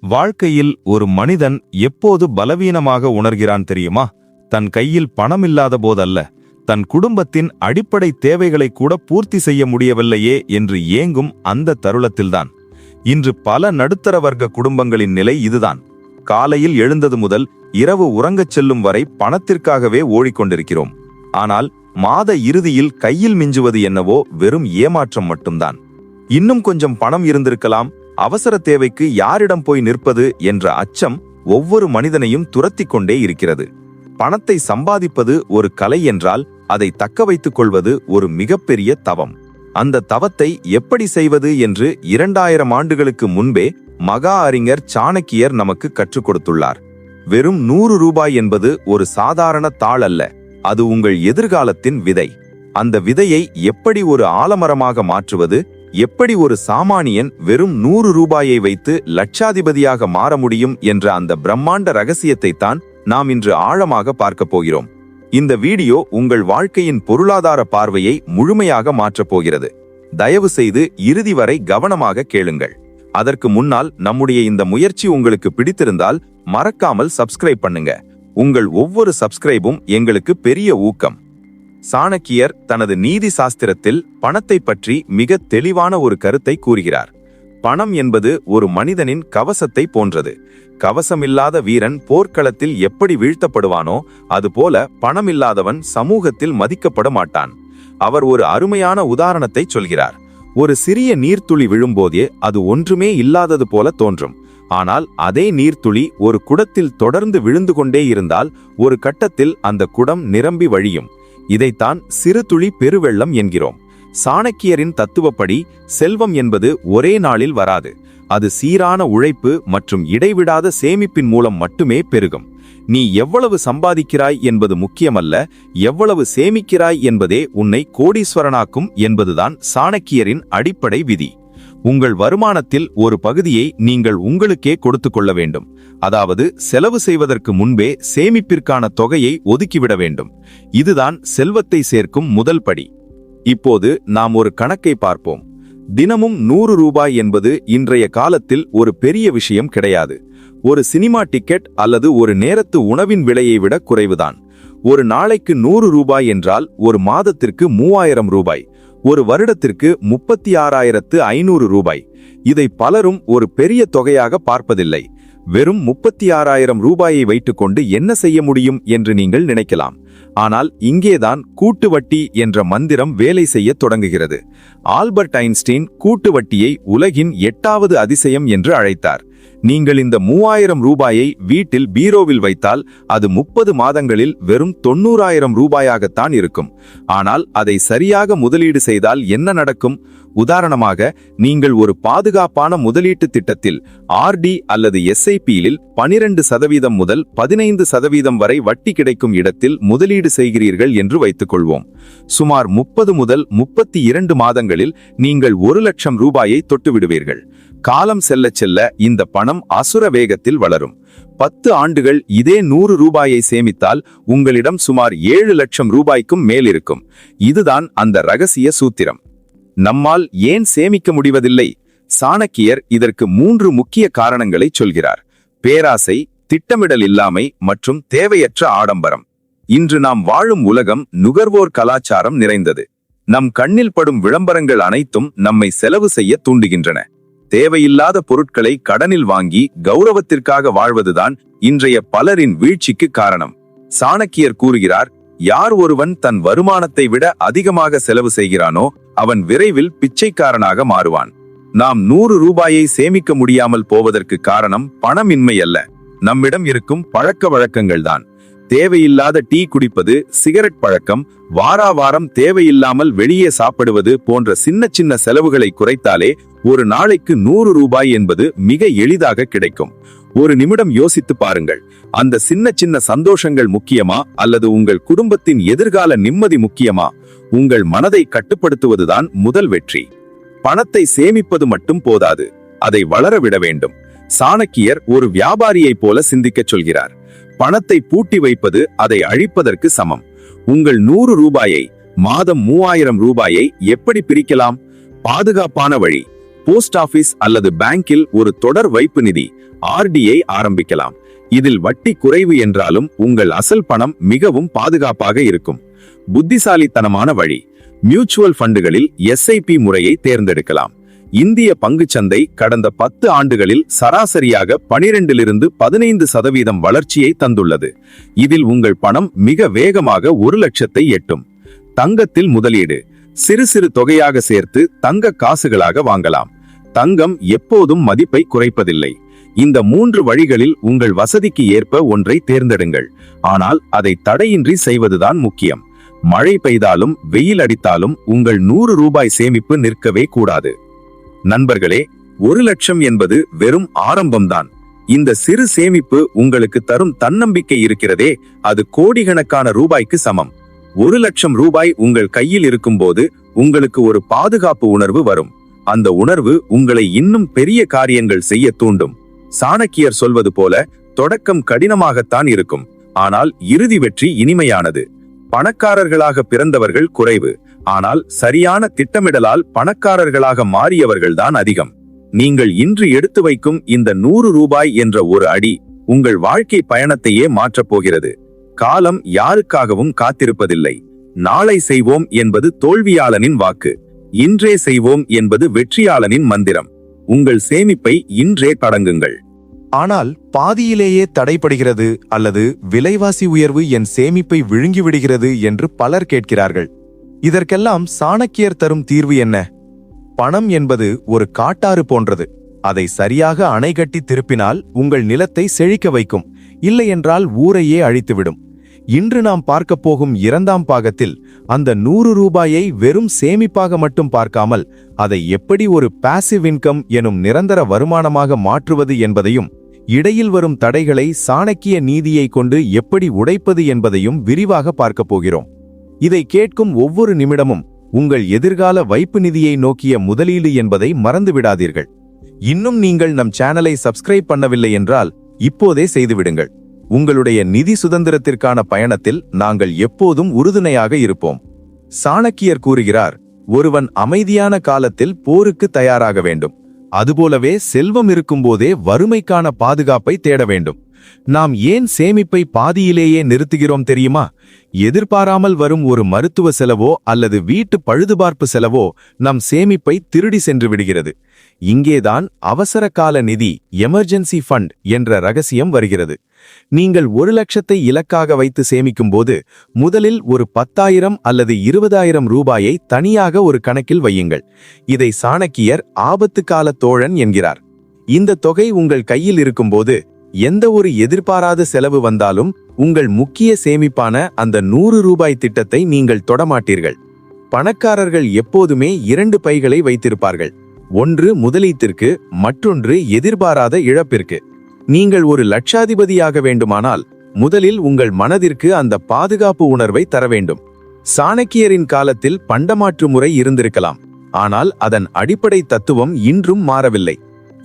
வாழ்க்கையில் ஒரு மனிதன் எப்போது பலவீனமாக உணர்கிறான் தெரியுமா? தன் கையில் பணம் இல்லாத போதல்ல, தன் குடும்பத்தின் அடிப்படை தேவைகளை கூட பூர்த்தி செய்ய முடியவில்லையே என்று ஏங்கும் அந்த தருணத்தில்தான். இன்று பல நடுத்தர வர்க்க குடும்பங்களின் நிலை இதுதான். காலையில் எழுந்தது முதல் இரவு உறங்கச் செல்லும் வரை பணத்திற்காகவே ஓடிக்கொண்டிருக்கிறோம். ஆனால் மாத இறுதியில் கையில் மிஞ்சுவது என்னவோ வெறும் ஏமாற்றம் மட்டும்தான். இன்னும் கொஞ்சம் பணம் இருந்திருக்கலாம், அவசர தேவைக்கு யாரிடம் போய் நிற்பது என்ற அச்சம் ஒவ்வொரு மனிதனையும் துரத்தி கொண்டே இருக்கிறது. பணத்தை சம்பாதிப்பது ஒரு கலை என்றால் அதை தக்க வைத்துக் கொள்வது ஒரு மிகப்பெரிய தவம். அந்த தவத்தை எப்படி செய்வது என்று 2000 ஆண்டுகளுக்கு முன்பே மகா அறிஞர் சாணக்கியர் நமக்கு கற்றுக் கொடுத்துள்ளார். வெறும் 100 ரூபாய் என்பது ஒரு சாதாரண தாள் அல்ல, அது உங்கள் எதிர்காலத்தின் விதை. அந்த விதையை எப்படி ஒரு ஆலமரமாக மாற்றுவது, எப்படி ஒரு சாமானியன் வெறும் 100 ரூபாயை வைத்து லட்சாதிபதியாக மாற முடியும் என்ற அந்த பிரம்மாண்ட ரகசியத்தை தான் நாம் இன்று ஆழமாக பார்க்க போகிறோம். இந்த வீடியோ உங்கள் வாழ்க்கையின் பொருளாதார பார்வையை முழுமையாக மாற்றப் போகிறது. தயவு செய்து இறுதி வரை கவனமாக கேளுங்கள். அதற்கு முன்னால் நம்முடைய இந்த முயற்சி உங்களுக்கு பிடித்திருந்தால் மறக்காமல் சப்ஸ்கிரைப் பண்ணுங்க. உங்கள் ஒவ்வொரு சப்ஸ்கிரைபும் எங்களுக்கு பெரிய ஊக்கம். சாணக்கியர் தனது நீதி சாஸ்திரத்தில் பணத்தை பற்றி மிக தெளிவான ஒரு கருத்தை கூறுகிறார். பணம் என்பது ஒரு மனிதனின் கவசத்தை போன்றது. கவசமில்லாத வீரன் போர்க்களத்தில் எப்படி வீழ்த்தப்படுவானோ அதுபோல பணமில்லாதவன் சமூகத்தில் மதிக்கப்பட மாட்டான். அவர் ஒரு அருமையான உதாரணத்தை சொல்கிறார். ஒரு சிறிய நீர்த்துளி விழும்போதே அது ஒன்றுமே இல்லாதது போல தோன்றும். ஆனால் அதே நீர்த்துளி ஒரு குடத்தில் தொடர்ந்து விழுந்து கொண்டே இருந்தால் ஒரு கட்டத்தில் அந்த குடம் நிரம்பி வழியும். இதைத்தான் சிறு துளி பெருவெள்ளம் என்கிறோம். சாணக்கியரின் தத்துவப்படி செல்வம் என்பது ஒரே நாளில் வராது. அது சீரான உழைப்பு மற்றும் இடைவிடாத சேமிப்பின் மூலம் மட்டுமே பெருகும். நீ எவ்வளவு சம்பாதிக்கிறாய் என்பது முக்கியமல்ல, எவ்வளவு சேமிக்கிறாய் என்பதே உன்னை கோடீஸ்வரனாக்கும் என்பதுதான் சாணக்கியரின் அடிப்படை விதி. உங்கள் வருமானத்தில் ஒரு பகுதியை நீங்கள் உங்களுக்கே கொடுத்து கொள்ள வேண்டும். அதாவது செலவு செய்வதற்கு முன்பே சேமிப்பிற்கான தொகையை ஒதுக்கிவிட வேண்டும். இதுதான் செல்வத்தை சேர்க்கும் முதல் படி. இப்போது நாம் ஒரு கணக்கை பார்ப்போம். தினமும் 100 ரூபாய் என்பது இன்றைய காலத்தில் ஒரு பெரிய விஷயம் கிடையாது. ஒரு சினிமா டிக்கெட் அல்லது ஒரு நேரத்து உணவின் விலையை விட குறைவுதான். ஒரு நாளைக்கு 100 ரூபாய் என்றால் ஒரு மாதத்திற்கு 3000 ரூபாய், ஒரு வருடத்திற்கு 36,500 ரூபாய். இதை பலரும் ஒரு பெரிய தொகையாக பார்ப்பதில்லை. வெறும் 36,000 ரூபாயை வைத்துக்கொண்டு என்ன செய்ய முடியும் என்று நீங்கள் நினைக்கலாம். ஆனால் இங்கேதான் கூட்டு வட்டி என்ற மந்திரம் வேலை செய்ய தொடங்குகிறது. ஆல்பர்ட் ஐன்ஸ்டீன் கூட்டு வட்டியை உலகின் 8வது அதிசயம் என்று அழைத்தார். நீங்கள் இந்த 3000 ரூபாயை வீட்டில் பீரோவில் வைத்தால் அது 30 மாதங்களில் வெறும் 90,000 ரூபாயாகத்தான் இருக்கும். ஆனால் அதை சரியாக முதலீடு செய்தால் என்ன நடக்கும்? உதாரணமாக, நீங்கள் ஒரு பாதுகாப்பான முதலீட்டு திட்டத்தில் ஆர்டி அல்லது எஸ்ஐபியில் 12% முதல் 15% வரை வட்டி கிடைக்கும் இடத்தில் முதலீடு செய்கிறீர்கள் என்று வைத்துக் கொள்வோம். சுமார் 30 முதல் 32 மாதங்களில் நீங்கள் 1 லட்சம் ரூபாயை தொட்டுவிடுவீர்கள். காலம் செல்ல செல்ல இந்த பணம் அசுர வேகத்தில் வளரும். 10 ஆண்டுகள் இதே 100 ரூபாயை சேமித்தால் உங்களிடம் சுமார் 7 லட்சம் ரூபாய்க்கும் மேல் இருக்கும். இதுதான் அந்த ரகசிய சூத்திரம். நம்மால் ஏன் சேமிக்க முடிவதில்லை? சாணக்கியர் இதற்கு 3 முக்கிய காரணங்களை சொல்கிறார். பேராசை, திட்டமிடல் இல்லாமை மற்றும் தேவையற்ற ஆடம்பரம். இன்று நாம் வாழும் உலகம் நுகர்வோர் கலாச்சாரம் நிறைந்தது. நம் கண்ணில் படும் விளம்பரங்கள் அனைத்தும் நம்மை செலவு செய்ய தூண்டுகின்றன. தேவையில்லாத பொருட்களை கடனில் வாங்கி கௌரவத்திற்காக வாழ்வதுதான் இன்றைய பலரின் வீழ்ச்சிக்கு காரணம். சாணக்கியர் கூறுகிறார், யார் ஒருவன் தன் வருமானத்தை விட அதிகமாக செலவு செய்கிறானோ அவன் விரைவில் பிச்சைக்காரனாக மாறுவான். நாம் 100 ரூபாயை சேமிக்க முடியாமல் போவதற்கு காரணம் பணமின்மை அல்ல, நம்மிடம் இருக்கும் பழக்க வழக்கங்கள்தான். தேவையில்லாத டீ குடிப்பது, சிகரெட் பழக்கம், வாராவாரம் தேவையில்லாமல் வெளியே சாப்பிடுவது போன்ற சின்ன சின்ன செலவுகளை குறைத்தாலே ஒரு நாளைக்கு 100 ரூபாய் என்பது மிக எளிதாக கிடைக்கும். ஒரு நிமிடம் யோசித்து பாருங்கள். அந்த சின்ன சின்ன சந்தோஷங்கள் முக்கியமா அல்லது உங்கள் குடும்பத்தின் எதிர்கால நிம்மதி முக்கியமா? உங்கள் மனதை கட்டுப்படுத்துவதுதான் முதல் வெற்றி. பணத்தை சேமிப்பது மட்டும் போதாது, அதை வளர விட வேண்டும். சாணக்கியர் ஒரு வியாபாரியைப் போல சிந்திக்க சொல்கிறார். பணத்தை பூட்டி வைப்பது அதை அழிப்பதற்கு சமம். உங்கள் 100 ரூபாயை மாதம் 3000 ரூபாயை எப்படி பிரிக்கலாம்? பாதுகாப்பான வழி. போஸ்ட் ஆபீஸ் அல்லது பேங்கில் ஒரு தொடர் வைப்பு நிதி ஆர்டியை ஆரம்பிக்கலாம். இதில் வட்டி குறைவு என்றாலும் உங்கள் அசல் பணம் மிகவும் பாதுகாப்பாக இருக்கும். புத்திசாலித்தனமான வழி: மியூச்சுவல் ஃபண்டுகளில் எஸ்ஐபி முறையை தேர்ந்தெடுக்கலாம். இந்திய பங்குச்சந்தை கடந்த 10 ஆண்டுகளில் சராசரியாக 12-15% வளர்ச்சியை தந்துள்ளது. இதில் உங்கள் பணம் மிக வேகமாக 1 லட்சத்தை எட்டும். தங்கத்தில் முதலீடு: சிறு சிறு தொகையாக சேர்த்து தங்க காசுகளாக வாங்கலாம். தங்கம் எப்போதும் மதிப்பை குறைப்பதில்லை. இந்த 3 வழிகளில் உங்கள் வசதிக்கு ஏற்ப ஒன்றை தேர்ந்தெடுங்கள். ஆனால் அதை தடையின்றி செய்வதுதான் முக்கியம். மழை பெய்தாலும் வெயில் அடித்தாலும் உங்கள் 100 ரூபாய் சேமிப்பு நிற்கவே கூடாது. நண்பர்களே, 1 லட்சம் என்பது வெறும் ஆரம்பம்தான். இந்த சிறு சேமிப்பு உங்களுக்கு தரும் தன்னம்பிக்கை இருக்கிறதே, அது கோடிக்கணக்கான ரூபாய்க்கு சமம். 1 லட்சம் ரூபாய் உங்கள் கையில் இருக்கும்போது உங்களுக்கு ஒரு பாதுகாப்பு உணர்வு வரும். அந்த உணர்வு உங்களை இன்னும் பெரிய காரியங்கள் செய்ய தூண்டும். சாணக்கியர் சொல்வது போல, தொடக்கம் கடினமாகத்தான் இருக்கும், ஆனால் இறுதி வெற்றி இனிமையானது. பணக்காரர்களாக பிறந்தவர்கள் குறைவு, ஆனால் சரியான திட்டமிடலால் பணக்காரர்களாக மாறியவர்கள்தான் அதிகம். நீங்கள் இன்று எடுத்து வைக்கும் இந்த 100 ரூபாய் என்ற ஒரு அடி உங்கள் வாழ்க்கை பயணத்தையே மாற்றப் போகிறது. காலம் யாருக்காகவும் காத்திருப்பதில்லை. நாளை செய்வோம் என்பது தோல்வியாளனின் வாக்கு. இன்றே செய்வோம் என்பது வெற்றியாளனின் மந்திரம். உங்கள் சேமிப்பை இன்றே தொடங்குங்கள். ஆனால் பாதியிலேயே தடைபடுகிறது அல்லது விலைவாசி உயர்வு என் சேமிப்பை விழுங்கிவிடுகிறது என்று பலர் கேட்கிறார்கள். இதற்கெல்லாம் சாணக்கியர் தரும் தீர்வு என்ன? பணம் என்பது ஒரு காட்டாறு போன்றது. அதை சரியாக அணைகட்டி திருப்பினால் உங்கள் நிலத்தை செழிக்க வைக்கும், இல்லையென்றால் ஊரையே அழித்துவிடும். இன்று நாம் பார்க்கப் போகும் 2ஆம் பாகத்தில் அந்த 100 ரூபாயை வெறும் சேமிப்பாக மட்டும் பார்க்காமல் அதை எப்படி ஒரு பாசிவ் இன்கம் எனும் நிரந்தர வருமானமாக மாற்றுவது என்பதையும், இடையில் வரும் தடைகளை சாணக்கிய நீதியை கொண்டு எப்படி உடைப்பது என்பதையும் விரிவாக பார்க்கப் போகிறோம். இதை கேட்கும் ஒவ்வொரு நிமிடமும் உங்கள் எதிர்கால வைப்பு நிதியை நோக்கிய முதலீடு என்பதை மறந்துவிடாதீர்கள். இன்னும் நீங்கள் நம் சேனலை சப்ஸ்கிரைப் பண்ணவில்லை என்றால் இப்போதே செய்துவிடுங்கள். உங்களுடைய நிதி சுதந்திரத்திற்கான பயணத்தில் நாங்கள் எப்போதும் உறுதுணையாக இருப்போம். சாணக்கியர் கூறுகிறார், ஒருவன் அமைதியான காலத்தில் போருக்கு தயாராக வேண்டும். அதுபோலவே செல்வம் இருக்கும்போதே வறுமைக்கான பாதுகாப்பை தேட வேண்டும். நாம் ஏன் சேமிப்பை பாதியிலேயே நிறுத்துகிறோம் தெரியுமா? எதிர்பாராமல் வரும் ஒரு மருத்துவ செலவோ அல்லது வீட்டு பழுதுபார்ப்பு செலவோ நம் சேமிப்பை திருடி சென்று விடுகிறது. இங்கேதான் அவசர கால நிதி, எமர்ஜென்சி ஃபண்ட் என்ற ரகசியம் வருகிறது. நீங்கள் 1 லட்சத்தை இலக்காக வைத்து சேமிக்கும் போது முதலில் ஒரு 10,000 அல்லது 20,000 ரூபாயை தனியாக ஒரு கணக்கில் வையுங்கள். இதை சாணக்கியர் ஆபத்து கால தோழன் என்கிறார். இந்த தொகை உங்கள் கையில் இருக்கும்போது எந்த ஒரு எதிர்பாராத செலவு வந்தாலும் உங்கள் முக்கிய சேமிப்பான அந்த 100 ரூபாய் திட்டத்தை நீங்கள் தொடமாட்டீர்கள். பணக்காரர்கள் எப்போதுமே 2 பைகளை வைத்திருப்பார்கள். ஒன்று முதலீட்டிற்கு, மற்றொன்று எதிர்பாராத இழப்பிற்கு. நீங்கள் ஒரு லட்சாதிபதியாக வேண்டுமானால் முதலில் உங்கள் மனதிற்கு அந்த பாதுகாப்பு உணர்வை தர வேண்டும். சாணக்கியரின் காலத்தில் பண்டமாற்று முறை இருந்திருக்கலாம், ஆனால் அதன் அடிப்படை தத்துவம் இன்றும் மாறவில்லை.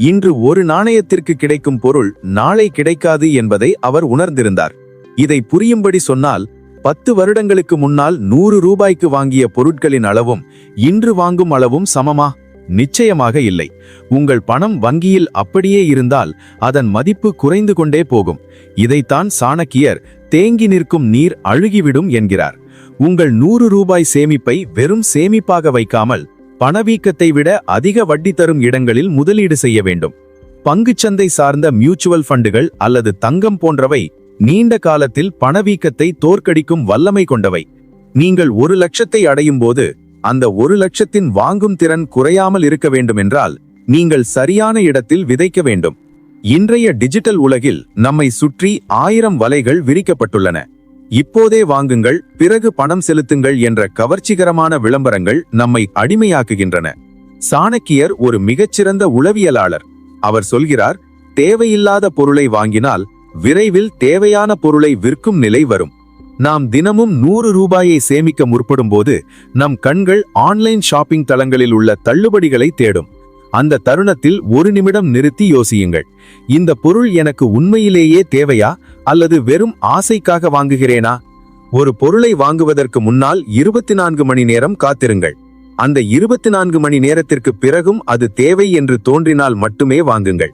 இன்று ஒரு நாணயத்திற்கு கிடைக்கும் பொருள் நாளை கிடைக்காது என்பதை அவர் உணர்ந்திருந்தார். இதை புரியும்படி சொன்னால், 10 வருடங்களுக்கு முன்னால் 100 ரூபாய்க்கு வாங்கிய பொருட்களின் அளவும் இன்று வாங்கும் அளவும் சமமா? நிச்சயமாக இல்லை. உங்கள் பணம் வங்கியில் அப்படியே இருந்தால் அதன் மதிப்பு குறைந்து கொண்டே போகும். இதைத்தான் சாணக்கியர் தேங்கி நிற்கும் நீர் அழுகிவிடும் என்கிறார். உங்கள் 100 ரூபாய் சேமிப்பை வெறும் சேமிப்பாக வைக்காமல் பணவீக்கத்தை விட அதிக வட்டி தரும் இடங்களில் முதலீடு செய்ய வேண்டும். பங்குச்சந்தை சார்ந்த மியூச்சுவல் ஃபண்டுகள் அல்லது தங்கம் போன்றவை நீண்ட காலத்தில் பணவீக்கத்தை தோற்கடிக்கும் வல்லமை கொண்டவை. நீங்கள் 1 லட்சத்தை அடையும் போது அந்த 1 லட்சத்தின் வாங்கும் திறன் குறையாமல் இருக்க வேண்டும் என்றால் நீங்கள் சரியான இடத்தில் விதைக்க வேண்டும். இன்றைய டிஜிட்டல் உலகில் நம்மை சுற்றி 1000 வலைகள் விரிக்கப்பட்டுள்ளன. இப்போதே வாங்குங்கள், பிறகு பணம் செலுத்துங்கள் என்ற கவர்ச்சிகரமான விளம்பரங்கள் நம்மை அடிமையாக்குகின்றன. சாணக்கியர் ஒரு மிகச்சிறந்த உளவியலாளர். அவர் சொல்கிறார், தேவையில்லாத பொருளை வாங்கினால் விரைவில் தேவையான பொருளை விற்கும் நிலை வரும். நாம் தினமும் 100 ரூபாயை சேமிக்க முற்படும் போது நம் கண்கள் ஆன்லைன் ஷாப்பிங் தளங்களில் உள்ள தள்ளுபடிகளை தேடும். அந்த தருணத்தில் ஒரு நிமிடம் நிறுத்தி யோசியுங்கள், இந்த பொருள் எனக்கு உண்மையிலேயே தேவையா அல்லது வெறும் ஆசைக்காக வாங்குகிறேனா? ஒரு பொருளை வாங்குவதற்கு முன்னால் 24 மணி நேரம் காத்திருங்கள். அந்த 24 மணி நேரத்திற்கு பிறகும் அது தேவை என்று தோன்றினால் மட்டுமே வாங்குங்கள்.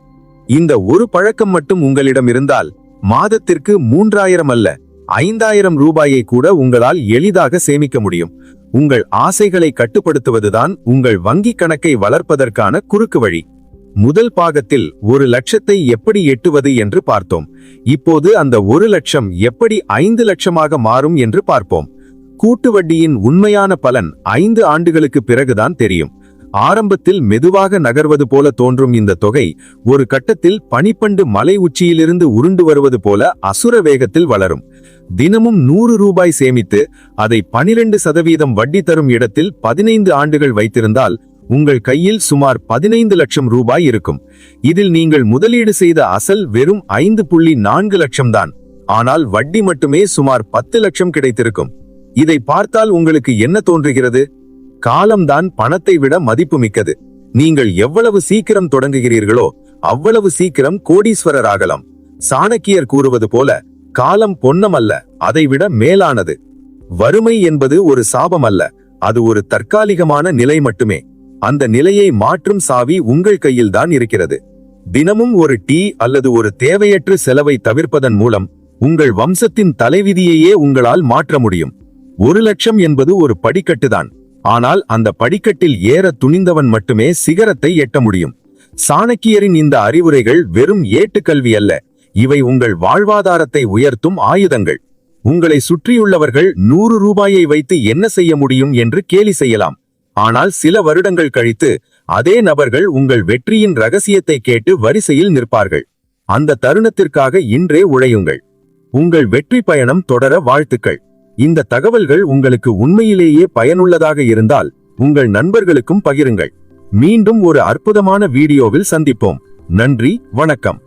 இந்த ஒரு பழக்கம் மட்டும் உங்களிடம் இருந்தால் மாதத்திற்கு 3000 அல்ல 5000 ரூபாயை கூட உங்களால் எளிதாக சேமிக்க முடியும். உங்கள் ஆசைகளை கட்டுப்படுத்துவதுதான் உங்கள் வங்கி கணக்கை வளர்ப்பதற்கான குறுக்கு வழி. முதல் பாகத்தில் 1 லட்சத்தை எப்படி எட்டுவது என்று பார்த்தோம். இப்போது அந்த 1 லட்சம் எப்படி 5 லட்சமாக மாறும் என்று பார்ப்போம். கூட்டு வட்டியின் உண்மையான பலன் 5 ஆண்டுகளுக்கு பிறகுதான் தெரியும். ஆரம்பத்தில் மெதுவாக நகர்வது போல தோன்றும் இந்த தொகை ஒரு கட்டத்தில் பனிப்பண்டு மலை உச்சியிலிருந்து உருண்டு வருவது போல அசுர வேகத்தில் வளரும். தினமும் 100 ரூபாய் சேமித்து அதை 12% வட்டி தரும் இடத்தில் 15 ஆண்டுகள் வைத்திருந்தால் உங்கள் கையில் சுமார் 15 லட்சம் ரூபாய் இருக்கும். இதில் நீங்கள் முதலீடு செய்த அசல் வெறும் 5.4 லட்சம் தான். ஆனால் வட்டி மட்டுமே சுமார் 10 லட்சம் கிடைத்திருக்கும். இதை பார்த்தால் உங்களுக்கு என்ன தோன்றுகிறது? காலம்தான் பணத்தை விட மதிப்புமிக்கது. நீங்கள் எவ்வளவு சீக்கிரம் தொடங்குகிறீர்களோ அவ்வளவு சீக்கிரம் கோடீஸ்வரர் ஆகலாம். சாணக்கியர் கூறுவது போல காலம் பொன்னம் அல்ல, அதைவிட மேலானது. வறுமை என்பது ஒரு சாபம் அல்ல, அது ஒரு தற்காலிகமான நிலை மட்டுமே. அந்த நிலையை மாற்றும் சாவி உங்கள் கையில்தான் இருக்கிறது. தினமும் ஒரு டீ அல்லது ஒரு தேவையற்ற செலவை தவிர்ப்பதன் மூலம் உங்கள் வம்சத்தின் தலைவிதியையே உங்களால் மாற்ற முடியும். 1 லட்சம் என்பது ஒரு படிக்கட்டுதான். ஆனால் அந்த படிக்கட்டில் ஏற துணிந்தவன் மட்டுமே சிகரத்தை எட்ட முடியும். சாணக்கியரின் இந்த அறிவுரைகள் வெறும் ஏட்டுக்கல்வி அல்ல, இவை உங்கள் வாழ்வாதாரத்தை உயர்த்தும் ஆயுதங்கள். உங்களை சுற்றியுள்ளவர்கள் 100 ரூபாயை வைத்து என்ன செய்ய முடியும் என்று கேலி செய்யலாம். ஆனால் சில வருடங்கள் கழித்து அதே நபர்கள் உங்கள் வெற்றியின் ரகசியத்தை கேட்டு வரிசையில் நிற்பார்கள். அந்த தருணத்திற்காக இன்றே உழையுங்கள். உங்கள் வெற்றி பயணம் தொடர வாழ்த்துக்கள். இந்த தகவல்கள் உங்களுக்கு உண்மையிலேயே பயனுள்ளதாக இருந்தால் உங்கள் நண்பர்களுக்கும் பகிருங்கள். மீண்டும் ஒரு அற்புதமான வீடியோவில் சந்திப்போம். நன்றி, வணக்கம்.